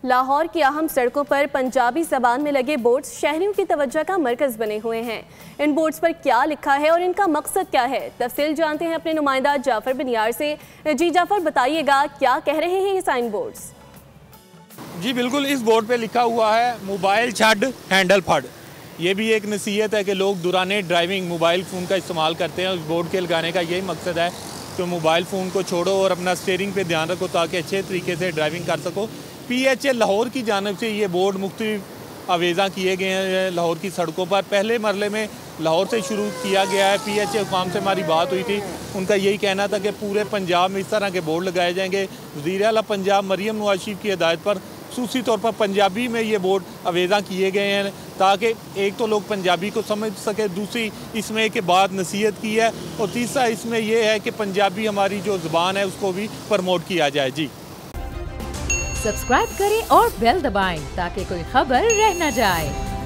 लाहौर की अहम सड़कों पर पंजाबी ज़बान में लगे बोर्ड्स शहरियों की तवज्जो का मरकज़ बने हुए हैं। इन बोर्ड्स पर क्या लिखा है और इनका मकसद क्या है, तफसील जानते हैं अपने नुमाइंदा जाफर बिन यार से। जी जाफर, बताइएगा क्या कह रहे हैं ये साइन बोर्ड्स? जी बिल्कुल, इस बोर्ड पे लिखा हुआ है मोबाइल छड़ हैंडल फड़। ये भी एक नसीहत है कि लोग दौरान ड्राइविंग मोबाइल फ़ोन का इस्तेमाल करते हैं। उस बोर्ड के लगाने का यही मकसद है कि मोबाइल फ़ोन को छोड़ो और अपना स्टीयरिंग पे ध्यान रखो ताकि अच्छे तरीके से ड्राइविंग कर सको। PHA लाहौर की जानिब से ये बोर्ड मुख्तलिफ आवेज़ा किए गए हैं लाहौर की सड़कों पर। पहले मरले में लाहौर से शुरू किया गया है। PHA हुकाम से हमारी बात हुई थी, उनका यही कहना था कि पूरे पंजाब में इस तरह के बोर्ड लगाए जाएंगे। वज़ीर आला पंजाब मरियम नवाज शरीफ की हिदायत पर खुसूसी तौर पर पंजाबी में ये बोर्ड आवेज़ा किए गए हैं ताकि एक तो लोग पंजाबी को समझ सके, दूसरी इसमें के बाद नसीहत की है और तीसरा इसमें यह है कि पंजाबी हमारी जो ज़ुबान है उसको भी प्रमोट किया जाए। जी सब्सक्राइब करें और बेल दबाएं ताकि कोई खबर रह न जाए।